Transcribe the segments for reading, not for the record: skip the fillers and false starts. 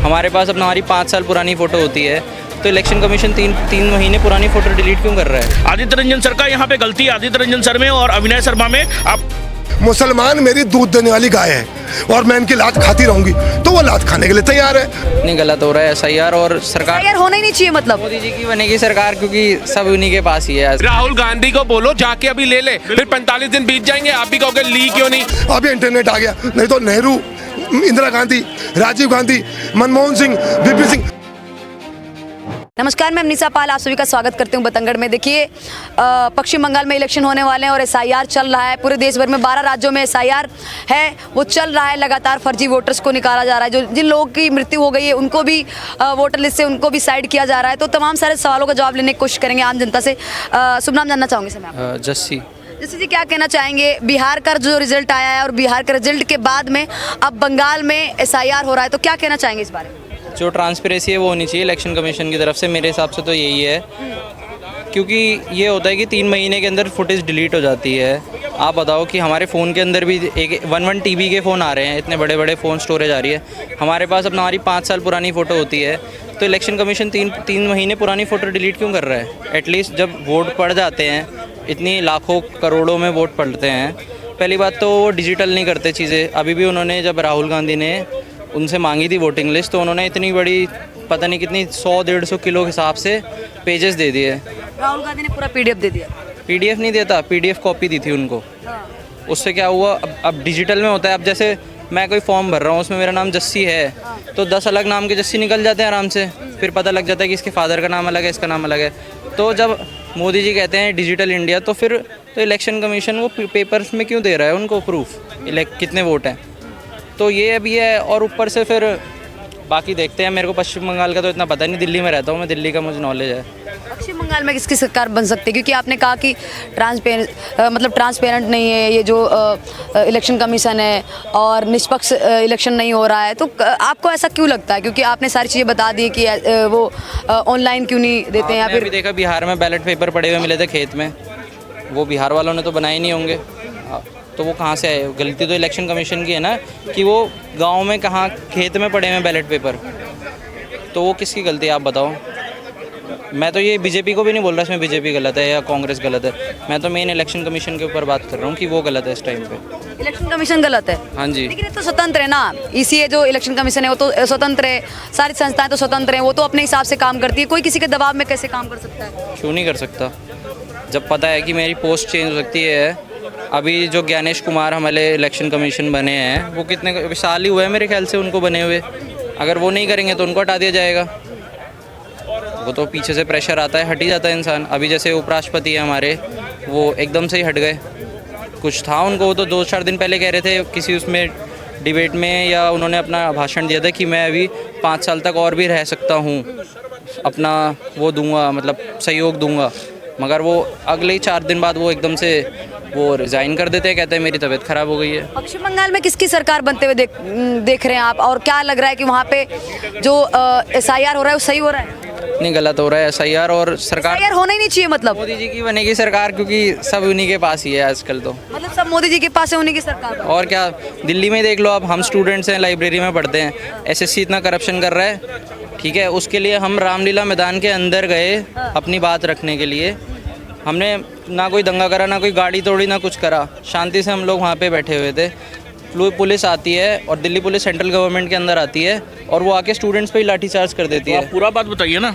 हमारे पास अपना हमारी 5 साल पुरानी फ़ोटो होती है, तो इलेक्शन कमीशन तीन महीने पुरानी फ़ोटो डिलीट क्यों कर रहा है? आदित्य रंजन सर का यहाँ पे गलती है, आदित्य रंजन सर में और अविनय शर्मा में। आप मुसलमान मेरी दूध देने वाली गाय है और मैं इनकी लात खाती रहूंगी, तो वो लात खाने के लिए तैयार है। नहीं, गलत हो रहा है SIR और सरकार यार होना ही नहीं चाहिए। मतलब मोदी जी की बनेगी सरकार, क्योंकि सब उन्हीं के पास ही है। राहुल गांधी को बोलो जाके अभी ले ले, फिर 45 दिन बीत जाएंगे, आप भी कहोगे ली क्यों नहीं। अभी इंटरनेट आ गया, नहीं तो नेहरू, इंदिरा गांधी, राजीव गांधी, मनमोहन सिंह, VP सिंह। नमस्कार, मैं अमनीसा पाल, आप सभी का स्वागत करती हूँ बतंगड़ में। देखिए, पश्चिम बंगाल में इलेक्शन होने वाले हैं और SIR चल रहा है। पूरे देश भर में 12 राज्यों में SIR है, वो चल रहा है। लगातार फर्जी वोटर्स को निकाला जा रहा है। जिन लोगों की मृत्यु हो गई है उनको भी वोटर लिस्ट से उनको भी साइड किया जा रहा है। तो तमाम सारे सवालों का जवाब लेने की कोशिश करेंगे आम जनता से। शुभ नाम जानना चाहूँगी सर मैं। जस्सी जी, क्या कहना चाहेंगे? बिहार का जो रिजल्ट आया है और बिहार के रिजल्ट के बाद में अब बंगाल में SIR हो रहा है, तो क्या कहना चाहेंगे इस बारे में? जो ट्रांसपेरेंसी है वो होनी चाहिए इलेक्शन कमीशन की तरफ से, मेरे हिसाब से तो यही है। क्योंकि ये होता है कि 3 महीने के अंदर फुटेज डिलीट हो जाती है। आप बताओ कि हमारे फ़ोन के अंदर भी एक 1 TB के फ़ोन आ रहे हैं, इतने बड़े बड़े फ़ोन स्टोरेज आ रही है। हमारे पास अपना हमारी 5 साल पुरानी फ़ोटो होती है, तो इलेक्शन कमीशन तीन महीने पुरानी फ़ोटो डिलीट क्यों कर रहा है? एटलीस्ट जब वोट पड़ जाते हैं, इतनी लाखों करोड़ों में वोट पड़ते हैं, पहली बात तो वो डिजिटल नहीं करते चीज़ें। अभी भी उन्होंने, जब राहुल गांधी ने उनसे मांगी थी वोटिंग लिस्ट, तो उन्होंने इतनी बड़ी, पता नहीं कितनी 100-150 किलो के हिसाब से पेजेस दे दिए। राहुल गांधी ने पूरा PDF दे दिया। PDF नहीं देता, PDF कॉपी दी थी उनको। उससे क्या हुआ, अब डिजिटल में होता है। अब जैसे मैं कोई फॉर्म भर रहा हूँ, उसमें मेरा नाम जस्सी है, तो 10 अलग नाम के जस्सी निकल जाते हैं आराम से। फिर पता लग जाता है कि इसके फादर का नाम अलग है, इसका नाम अलग है। तो जब मोदी जी कहते हैं डिजिटल इंडिया, तो फिर तो इलेक्शन कमीशन वो पेपर्स में क्यों दे रहा है उनको प्रूफ कितने वोट हैं? तो ये अभी है। और ऊपर से फिर बाकी देखते हैं। मेरे को पश्चिम बंगाल का तो इतना पता नहीं, दिल्ली में रहता हूँ मैं, दिल्ली का मुझे नॉलेज है। पश्चिम बंगाल में किसकी सरकार बन सकती है? क्योंकि आपने कहा कि ट्रांसपेरेंट नहीं है ये जो इलेक्शन कमीशन है और निष्पक्ष इलेक्शन नहीं हो रहा है, तो आपको ऐसा क्यों लगता है? क्योंकि आपने सारी चीज़ें बता दी कि वो ऑनलाइन क्यों नहीं देते हैं। या फिर देखा, बिहार में बैलेट पेपर पड़े हुए मिले थे खेत में, वो बिहार वालों ने तो बनाए नहीं होंगे, तो वो कहाँ से आए? गलती तो इलेक्शन कमीशन की है ना, कि वो गांव में कहाँ खेत में पड़े हैं बैलेट पेपर, तो वो किसकी गलती है आप बताओ? मैं तो ये बीजेपी को भी नहीं बोल रहा इसमें बीजेपी गलत है या कांग्रेस गलत है, मैं तो मेन इलेक्शन कमीशन के ऊपर बात कर रहा हूँ कि वो गलत है इस टाइम पे। इलेक्शन कमीशन गलत है? हाँ जी। लेकिन ये तो स्वतंत्र है ना, ECA जो इलेक्शन कमीशन है वो तो स्वतंत्र है, सारी संस्थाएं तो स्वतंत्र हैं, वो तो अपने हिसाब से काम करती है। कोई किसी के दबाव में कैसे काम कर सकता है? क्यों नहीं कर सकता? जब पता है कि मेरी पोस्ट चेंज हो सकती है। अभी जो ज्ञानेश कुमार हमारे इलेक्शन कमीशन बने हैं, वो कितने साल ही हुए हैं मेरे ख्याल से उनको बने हुए। अगर वो नहीं करेंगे तो उनको हटा दिया जाएगा। वो तो पीछे से प्रेशर आता है, हट ही जाता है इंसान। अभी जैसे उपराष्ट्रपति है हमारे, वो एकदम से ही हट गए। कुछ था उनको, वो तो 2-4 दिन पहले कह रहे थे किसी उसमें डिबेट में, या उन्होंने अपना भाषण दिया था कि मैं अभी 5 साल तक और भी रह सकता हूँ, अपना वो दूंगा, मतलब सहयोग दूंगा। मगर वो अगले ही 4 दिन बाद वो एकदम से वो रिज़ाइन कर देते हैं, कहते हैं मेरी तबीयत ख़राब हो गई है। पश्चिम बंगाल में किसकी सरकार बनते हुए देख रहे हैं आप? और क्या लग रहा है कि वहाँ पे जो SIR हो रहा है वो सही हो रहा है? नहीं, गलत हो रहा है SIR और सरकार SIR होना ही नहीं चाहिए। मतलब मोदी जी की बनेगी सरकार, क्योंकि सब उन्हीं के पास ही है आजकल तो। मतलब सब मोदी जी के पास है, उन्हीं की सरकार। और क्या, दिल्ली में देख लो आप, हम स्टूडेंट्स हैं, लाइब्रेरी में पढ़ते हैं, SSC इतना करप्शन कर रहा है, ठीक है, उसके लिए हम रामलीला मैदान के अंदर गए अपनी बात रखने के लिए। हमने ना कोई दंगा करा, ना कोई गाड़ी तोड़ी, ना कुछ करा, शांति से हम लोग वहाँ पे बैठे हुए थे। पुलिस आती है और दिल्ली पुलिस सेंट्रल गवर्नमेंट के अंदर आती है और वो आके स्टूडेंट्स पे ही लाठीचार्ज कर देती है। आप पूरा बात बताइए ना,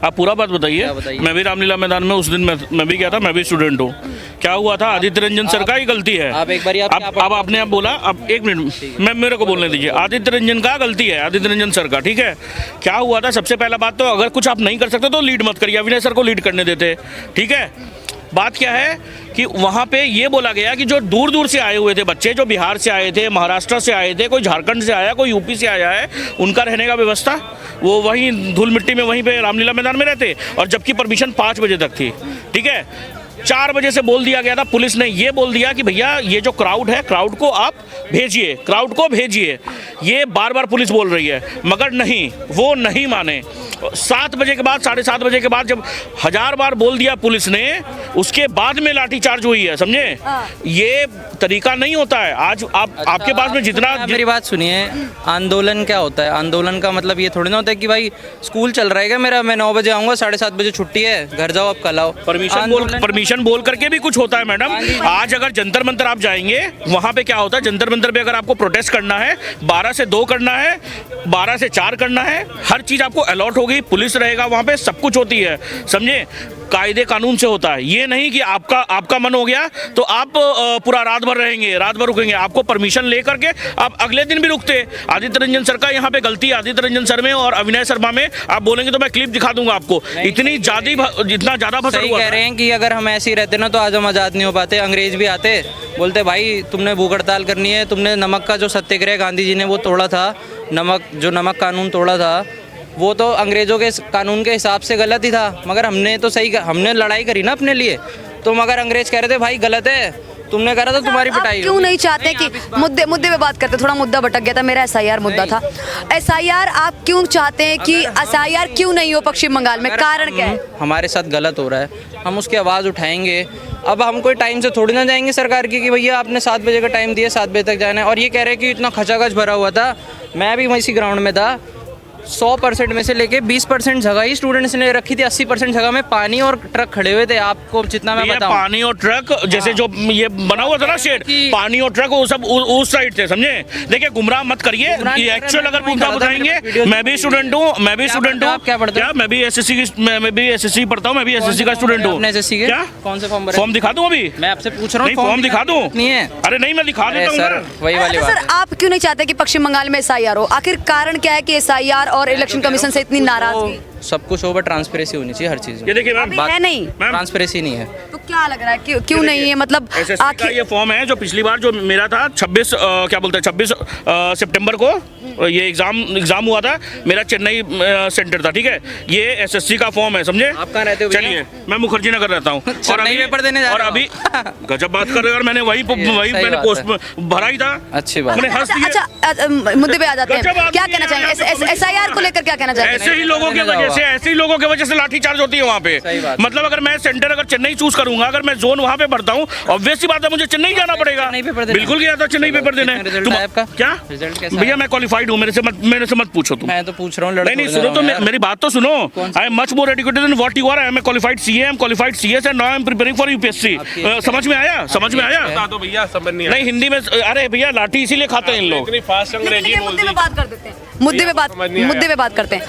आप पूरा बात बताइए। मैं भी रामलीला मैदान में उस दिन मैं भी गया था, मैं भी स्टूडेंट हूँ। क्या हुआ था? आदित्य रंजन सर का ही गलती है। आप एक बार अब आपने बोला, अब 1 मिनट मैं मेरे को बोलने दीजिए। आदित्य रंजन का गलती है, आदित्य रंजन सर का, ठीक है। क्या हुआ था? सबसे पहला बात तो, अगर कुछ आप नहीं कर सकते तो लीड मत करिए, अविनय सर को लीड करने देते, ठीक है। बात क्या है कि वहाँ पे ये बोला गया कि जो दूर दूर से आए हुए थे बच्चे, जो बिहार से आए थे, महाराष्ट्र से आए थे, कोई झारखंड से आया, कोई यूपी से आया है, उनका रहने का व्यवस्था वो वहीं धूल मिट्टी में वहीं पे रामलीला मैदान में रहते, और जबकि परमिशन 5 बजे तक थी, ठीक है। 4 बजे से बोल दिया गया था, पुलिस ने ये बोल दिया कि भैया ये जो क्राउड है, क्राउड को आप भेजिए, क्राउड को भेजिए। ये बार बार पुलिस बोल रही है, मगर नहीं, वो नहीं माने। 7 बजे के बाद, 7:30 बजे के बाद जब 1000 बार बोल दिया पुलिस ने, उसके बाद में लाठीचार्ज हुई है, समझे? ये तरीका नहीं होता है। आज आपके पास में जितना मेरी बात सुनिए, आंदोलन क्या होता है? आंदोलन का मतलब ये थोड़ी ना होता है कि भाई स्कूल चल रहा है क्या मेरा, मैं 9 बजे आऊँगा, 7:30 बजे छुट्टी है, घर जाओ, आप कल आओ। परमिशन बोल करके भी कुछ होता है मैडम। आज अगर जंतर मंतर आप जाएंगे, वहाँ पे क्या होता है, जंतर मंतर पे अगर आपको प्रोटेस्ट करना है, 12 से 2 करना है, 12 से 4 करना है, हर चीज़ आपको अलॉट होगी, पुलिस रहेगा वहाँ पे, सब कुछ होती है, समझे? कायदे कानून से होता है। ये नहीं कि आपका मन हो गया तो आप पूरा रात भर रहेंगे, रात भर रुकेंगे। आपको परमिशन ले करके आप अगले दिन भी रुकते। आदित्य रंजन सर का यहाँ पे गलती है, आदित्य रंजन सर में और अविनय शर्मा में। आप बोलेंगे तो मैं क्लिप दिखा दूंगा आपको। इतनी इतना ज्यादा भसड़ सही हुआ कह रहे हैं कि अगर हम ऐसे ही रहते ना तो आज हम आज़ाद नहीं हो पाते। अंग्रेज भी आते, बोलते भाई तुमने भूख हड़ताल करनी है, तुमने नमक का जो सत्याग्रह गांधी जी ने वो तोड़ा था, नमक कानून तोड़ा था, वो तो अंग्रेज़ों के कानून के हिसाब से गलत ही था, मगर हमने तो सही, हमने लड़ाई करी ना अपने लिए। तो मगर अंग्रेज कह रहे थे भाई गलत है, तुमने करा था, तुम्हारी पिटाई। क्यों नहीं चाहते कि मुद्दे पे बात करते? थोड़ा मुद्दा भटक गया था, मेरा SIR मुद्दा था। SIR आप क्यों चाहते हैं कि SIR क्यों नहीं हो पश्चिम बंगाल में? कारण क्या है? हमारे साथ गलत हो रहा है, हम उसकी आवाज़ उठाएंगे। अब हम कोई टाइम से थोड़ी ना जाएंगे सरकार की कि भैया आपने 7 बजे का टाइम दिया, 7 बजे तक जाना है। और ये कह रहे हैं कि इतना खचाखच भरा हुआ था, मैं भी इसी ग्राउंड में था, 100% में से लेके 20% जगह ही स्टूडेंट्स ने रखी थी, 80% जगह में पानी और ट्रक खड़े हुए थे। आपको जितना मैं बताऊं, पानी और ट्रक जैसे जो ये बना हुआ था ना शेड, पानी और ट्रक वो सब उस साइड थे, समझे? देखिए गुमराह मत करिए, ये एक्चुअल अगर पूछना बताएंगे। मैं भी स्टूडेंट हूँ, मैं भी स्टूडेंट हूँ। क्या पढ़ते हो? मैं भी SSC पढ़ता हूँ, मैं भी SSC का स्टूडेंट हूँ। SSC क्या कौन से फॉर्म? फॉर्म दिखा दूँ अभी? मैं आपसे पूछ रहा हूँ, फॉर्म दिखा दूँ? नहीं है। अरे नहीं, मैं दिखा देता हूँ सर, वही वाली बात सर है। आप क्यों नहीं चाहते कि पश्चिम बंगाल में SIR हो? आखिर कारण क्या है कि SIR और इलेक्शन कमीशन से इतनी नाराजगी? सब कुछ हो, बट ट्रांसपेरेंसी होनी चाहिए हर चीज़ में। ये देखिए मैम, अभी है नहीं, ट्रांसपेरेंसी नहीं है तो क्या लग रहा है क्यों नहीं है? मतलब SSC का ये फॉर्म है जो पिछली बार जो मेरा था 26 क्या बोलते हैं 26 सितंबर को ये एग्जाम हुआ था, मेरा चेन्नई सेंटर था, ठीक है? ये SSC का फॉर्म है, समझे? आप कहाँ रहते हो? चलिए, मैं मुखर्जी नगर रहता हूँ। और अभी पेपर देने जा और रहे हो? अभी गजब बात कर रहे हो यार, मैंने वही मैंने पोस्ट भरा ही था। अच्छी बात। मैंने हंस दिए। अच्छा, मुद्दे पे आ जाते हैं। गजब क्या आदमी कहना है, चाहेंगे SIR को लेकर? क्या कहना चाहेंगे? ऐसे ही लोगों की वजह से लाठीचार्ज होती है वहाँ पे। मतलब अगर मैं सेंटर अगर चेन्नई चूज करूंगा, अगर मैं जोन वहाँ पे भरता हूँ, ऑब्वियस सी बात है मुझे चेन्नई जाना पड़ेगा। बिल्कुल गया था चेन्नई पेपर देने। क्या भैया, मैं क्वालिफाइड हूँ, मेरे से मत पूछो तुम। मैं तो पूछ रहा हूँ। नहीं सुनो तो मेरी बात तो सुनो। I am much more educated than what you are. I am qualified CA, I am qualified CS and now I am preparing for UPSC। समझ में आया? बता दो भैया, समझ नहीं हिंदी में। अरे भैया, लाठी इसीलिए खाते हैं इन लोग। इतनी फास्ट अंग्रेजी बोल दी। मुद्दे पे बात कर देते हैं, मुद्दे पे बात करते हैं।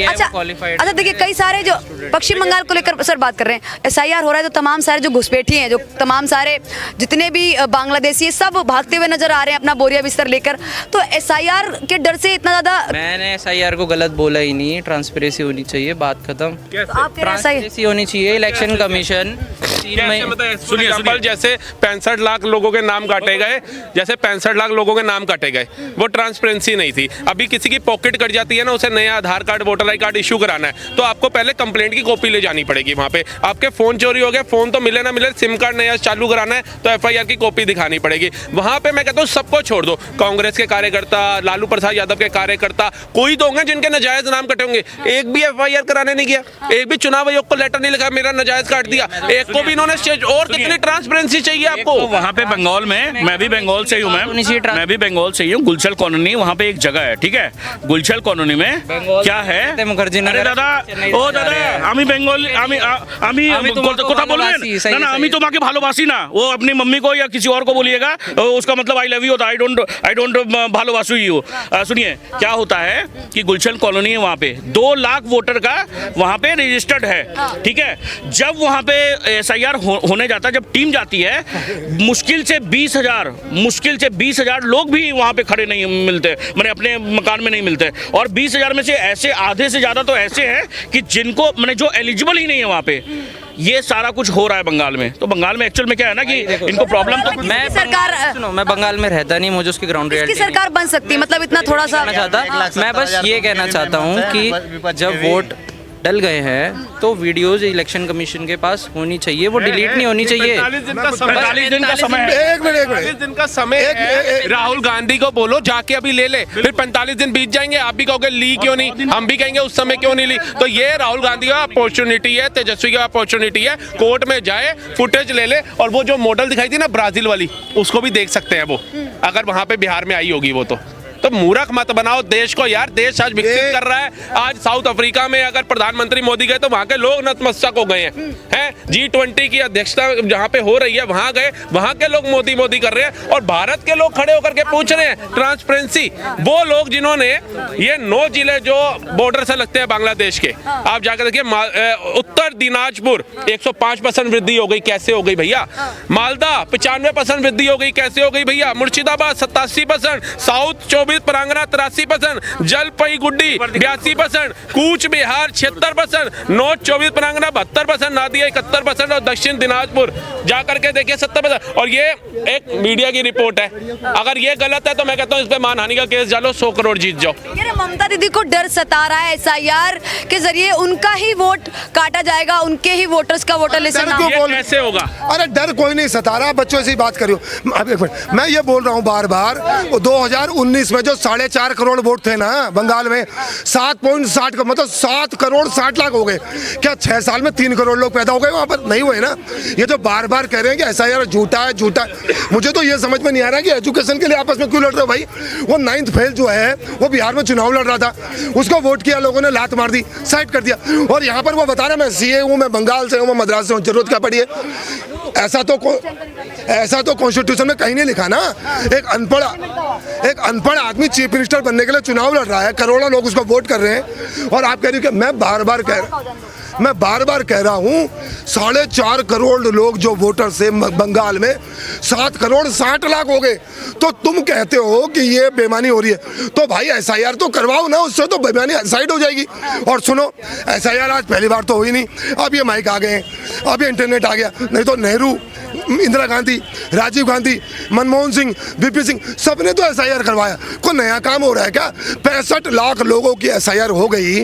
अच्छा देखिए, कई सारे जो पश्चिम बंगाल को लेकर सर बात कर रहे हैं, SIR हो रहा है तो तमाम सारे जो घुसपैठी हैं, जो तमाम सारे जितने भी बांग्लादेशी, सब भागते हुए नजर आ रहे हैं अपना बोरिया बिस्तर लेकर। तो SIR के डर से इतना ज्यादा मैंने SIR को गलत बोला ही नहीं। ट्रांसपेरेंसी होनी चाहिए, बात खत्म। तो आप ट्रांसपेरेंसी होनी चाहिए। इलेक्शन कमीशन सुनिए, जैसे 65 लाख लोगों के नाम काटे गए, जैसे 65 लाख लोगों के नाम काटे गए, वो ट्रांसपेरेंसी नहीं थी। अभी किसी की पॉकेट कट जाती है ना, उसे नया Aadhaar card, voter ID card issue कराना है, तो आपको पहले कंप्लेंट की कॉपी ले जानी पड़ेगी वहाँ पे। आपके फोन चोरी हो गया, फोन तो मिले ना मिले, सिम कार्ड नया चालू कराना है तो FIR की कॉपी दिखानी पड़ेगी। वहाँ पे मैं कहता हूँ सबको छोड़ दो, कांग्रेस के कार्यकर्ता, लालू प्रसाद यादव के कार्यकर्ता, कोई तो होंगे जिनके नाजायज नाम कटे होंगे। एक भी FIR कराने नहीं गया, एक भी चुनाव आयोग को लेटर नहीं लिखा मेरा नाजायज काट दिया, एक को भी इन्होंने। और कितनी ट्रांसपेरेंसी चाहिए आपको? वहाँ पे बंगाल में, मैं भी बंगाल से ही हूँ मैम, मैं भी बंगाल से ही हूँ। गुलशल कॉलोनी वहाँ पे एक जगह है, ठीक है? गुलशल कॉलोनी में क्या है? मुखर्जी नगर। अरे दादा, ओ दादा, আমি বেঙ্গল, আমি কথা বলবেন না না, আমি তোমাকে ভালোবাসি না, वो अपनी मम्मी को या किसी और को बोलिएगा, उसका मतलब आई लव यू होता, आई डोंट भालोबासू यू। सुनिए क्या होता है कि गुलशन कॉलोनी है, वहाँ पे 2 लाख वोटर का वहाँ पे रजिस्टर्ड है, ठीक है? जब वहाँ पे SIR होने जाता है, जब टीम जाती है, मुश्किल से 20,000 लोग भी वहाँ पे खड़े नहीं मिलते, मैंने अपने मकान में नहीं मिलते। और 20,000 में से ऐसे आधे से ज़्यादा तो ऐसे हैं कि जिनको मैंने जो एलिजिबल ही नहीं है वहाँ पे। ये सारा कुछ हो रहा है बंगाल में। तो बंगाल में एक्चुअल में क्या है ना कि इनको प्रॉब्लम तो मैं सरकार सुनो, मैं बंगाल में रहता नहीं, मुझे उसकी ग्राउंड रियलिटी सरकार बन सकती है, मतलब इतना थोड़ा सा चाहता। मैं बस ये कहना चाहता हूँ कि जब वोट डल गए हैं तो वीडियोज इलेक्शन कमीशन के पास होनी चाहिए, वो डिलीट नहीं होनी चाहिए। 45 दिन का समय 45 दिन का समय है। एक मिनट 45 दिन का समय है। राहुल गांधी को बोलो जाके अभी ले ले, फिर 45 दिन बीत जाएंगे, आप भी कहोगे ली क्यों नहीं, हम भी कहेंगे उस समय क्यों नहीं ली। तो ये राहुल गांधी का अपॉर्चुनिटी है, तेजस्वी का अपॉर्चुनिटी है, कोर्ट में जाए, फुटेज ले ले, और वो जो मॉडल दिखाई थी ना ब्राजील वाली, उसको भी देख सकते हैं वो, अगर वहां पे बिहार में आई होगी वो। तो मूर्ख मत बनाओ देश को यार, देश आज विकसित कर रहा है। आज साउथ अफ्रीका में अगर प्रधानमंत्री मोदी गए तो वहां के लोग नतमस्तक हो गए हैं। G20 की अध्यक्षता जहां पे हो रही है वहां गए, वहां के लोग मोदी मोदी कर रहे हैं, और भारत के लोग खड़े होकर के पूछ रहे हैं ट्रांसपेरेंसी। वो लोग जिन्होंने ये 9 जिले जो बॉर्डर से लगते हैं बांग्लादेश के, आप जाकर देखिए, उत्तर दिनाजपुर 105% वृद्धि हो गई, कैसे हो गई भैया? मालदा 95% वृद्धि हो गई, कैसे हो गई भैया? मुर्शिदाबाद 87%, साउथ 24 परांगना 83%, जलपाईगुड़ी 82%, कूच बिहार 76%, नॉर्थ 24 परांगना 72%, नादिया 71% और दक्षिण दिनाजपुर जाकर के देखिए 70%। और ये एक मीडिया की रिपोर्ट है, अगर ये गलत है तो मैं कहता हूँ इस पे मानहानि का केस डालो, 100 करोड़ जीत जाओ। ये ममता दीदी को डर सता रहा है, SIR के जरिए उनका ही वोट काटा जाएगा, उनके ही वोटर्स का वोटर लिस्ट नाम। ये कैसे होगा? अरे डर कोई नहीं सता रहा, बच्चों से ही बात करियो। अब एक मिनट, मैं ये बोल रहा हूँ बार बार, 2019 में जो 4.5 करोड़ वोट थे ना बंगाल में, 7.60 का मतलब 7 करोड़ 60 लाख हो गए। क्या 6 साल में 3 करोड़ लोग पैदा हो गए वहां पर? नहीं हुए ना। ये जो बार बार कह रहे हैं कि SIR झूठा है झूठा है, मुझे तो ये समझ में नहीं आ रहा कि एजुकेशन के लिए आपस में क्यों लड़ रहे हो भाई। वो 9th फेल जो है वो बिहार में चुनाव लड़ रहा था, उसको वोट किया लोगों ने, लात मार दी, साइड कर दिया, और यहाँ पर वो बता रहा मैं CA हूँ, मैं बंगाल से हूँ, मैं मद्रास से हूँ। जरूरत क्या पड़ी है? ऐसा तो कॉन्स्टिट्यूशन में कहीं नहीं लिखा ना। एक अनपढ़ आदमी चीफ मिनिस्टर बनने के लिए चुनाव लड़ रहा है, करोड़ों लोग उसको वोट कर रहे हैं, और आप कह रहे हो कि मैं बार बार कह रहा हूँ 4.5 करोड़ लोग जो वोटर से बंगाल में 7 करोड़ 60 लाख हो गए, तो तुम कहते हो कि ये बेईमानी हो रही है। तो भाई SIR तो करवाओ ना, उससे तो बेईमानी साइड हो जाएगी। और सुनो, SIR आज पहली बार तो हुई नहीं, अब ये माइक आ गए, अब ये इंटरनेट आ गया, नहीं तो नेहरू, इंदिरा गांधी, राजीव गांधी, मनमोहन सिंह, VP सिंह, सबने तो SIR करवाया। कोई नया काम हो रहा है क्या? 65 लाख लोगों की SIR हो गई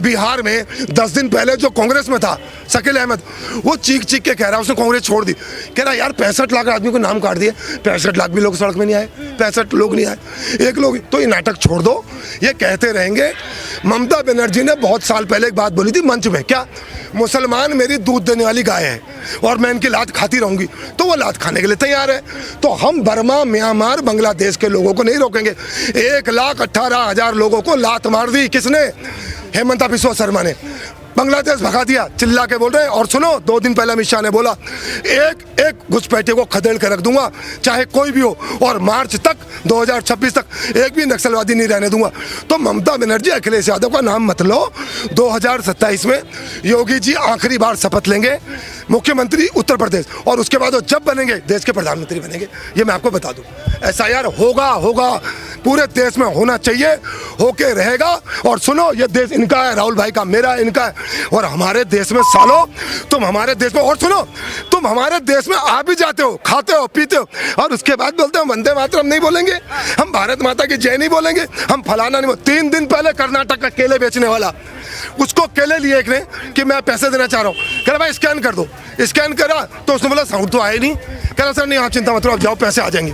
बिहार में। 10 दिन पहले जो कांग्रेस में था शकील अहमद, वो चीख के कह रहा है उसने कांग्रेस छोड़ दी, कह रहा यार 65 लाख आदमी को नाम काट दिए, 65 लाख भी लोग सड़क में नहीं आए, 65 लोग नहीं आए, एक लोग। तो ये नाटक छोड़ दो, ये कहते रहेंगे। ममता बनर्जी ने बहुत साल पहले एक बात बोली थी मंच में, क्या? मुसलमान मेरी दूध देने वाली गाय है और मैं इनकी लात खाती रहूंगी, तो वो लात खाने के लिए तैयार है। तो हम बर्मा, म्यांमार, बांग्लादेश के लोगों को नहीं रोकेंगे। 1,18,000 लोगों को लात मार दी किसने? हेमंता बिस्वा शर्मा ने। बांग्लादेश भगा दिया, चिल्ला के बोल रहे हैं। और सुनो, 2 दिन पहले अमित शाह ने बोला एक घुसपैठे को खदेड़ के रख दूंगा, चाहे कोई भी हो, और मार्च तक 2026 तक एक भी नक्सलवादी नहीं रहने दूंगा। तो ममता बनर्जी, अखिलेश यादव का नाम मत लो। 2027 में योगी जी आखिरी बार शपथ लेंगे मुख्यमंत्री उत्तर प्रदेश, और उसके बाद वो जब बनेंगे देश के प्रधानमंत्री बनेंगे, ये मैं आपको बता दूं। SIR होगा, पूरे देश में होना चाहिए, होके रहेगा। और सुनो, ये देश इनका है, राहुल भाई का, मेरा, इनका है। और हमारे देश में सालो तुम हमारे देश में, और सुनो, तुम हमारे देश में आ भी जाते हो, खाते हो, पीते हो, और उसके बाद बोलते हो वंदे मातरम नहीं बोलेंगे, हम भारत माता की जय नहीं बोलेंगे, हम फलाना नहीं। 3 दिन पहले कर्नाटक का केले बेचने वाला, उसको केले लिए एक ने कि मैं पैसे देना चाह रहा हूँ, कह रहा भाई स्कैन कर दो। स्कैन करा तो उसने बोला साउंड तो आया नहीं। कह रहा सर नहीं, आप चिंता मत करो, आप जाओ, पैसे आ जाएंगे।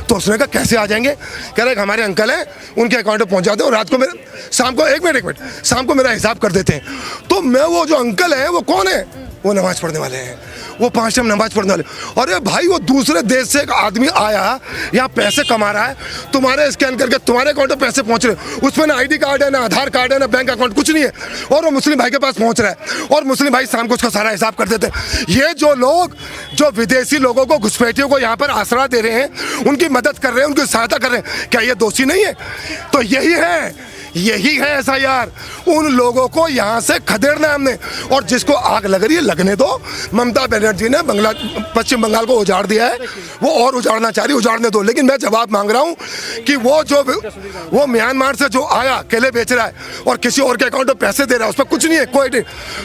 तो उसने कहा कैसे आ जाएंगे? कह रहा हमारे अंकल हैं, उनके अकाउंट में पहुंचा दो, और रात को मेरे शाम को एक मिनट शाम को मेरा हिसाब कर देते हैं। तो मैं, वो जो अंकल है वो कौन है? वो नमाज पढ़ने वाले हैं, वो 5 टाइम नमाज पढ़ने वाले। अरे भाई, वो दूसरे देश से एक आदमी आया, यहाँ पैसे कमा रहा है, तुम्हारे स्कैन करके तुम्हारे अकाउंट में पैसे पहुंच रहे, उसमें ना ID कार्ड है, ना आधार कार्ड है, ना बैंक अकाउंट, कुछ नहीं है, और वो मुस्लिम भाई के पास पहुंच रहा है, और मुस्लिम भाई शाम को उसका सारा हिसाब कर देते हैं। ये जो लोग, जो विदेशी लोगों को, घुसपैठियों को यहाँ पर आसरा दे रहे हैं, उनकी मदद कर रहे हैं, उनकी सहायता कर रहे हैं, क्या ये दोषी नहीं है? तो यही है SIR। उन लोगों को यहाँ से खदेड़ना है हमने, और जिसको आग लग रही है लगने दो। ममता बनर्जी ने पश्चिम बंगाल को उजाड़ दिया है, वो और उजाड़ना चाह रही है, उजाड़ने दो। लेकिन मैं जवाब मांग रहा हूँ कि वो म्यांमार से जो आया, केले बेच रहा है और किसी और के अकाउंट में पैसे दे रहा है, उस पर कुछ नहीं है, कोई।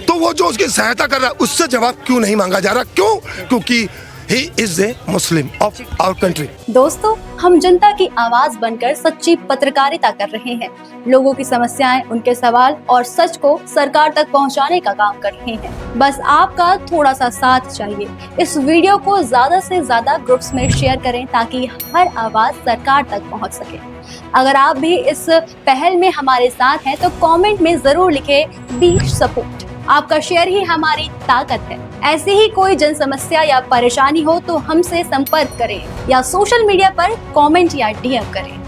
तो वो जो उसकी सहायता कर रहा है, उससे जवाब क्यों नहीं मांगा जा रहा? क्यों? क्योंकि he is a Muslim of our country. दोस्तों, हम जनता की आवाज बनकर सच्ची पत्रकारिता कर रहे हैं। लोगों की समस्याएं, उनके सवाल और सच को सरकार तक पहुंचाने का काम कर रहे हैं। बस आपका थोड़ा सा साथ चाहिए। इस वीडियो को ज्यादा से ज्यादा ग्रुप्स में शेयर करें ताकि हर आवाज सरकार तक पहुंच सके। अगर आप भी इस पहल में हमारे साथ हैं तो कमेंट में जरूर लिखें बी सपोर्ट। आपका शेयर ही हमारी ताकत है। ऐसी ही कोई जन समस्या या परेशानी हो तो हमसे संपर्क करें या सोशल मीडिया पर कमेंट या डीएम करें।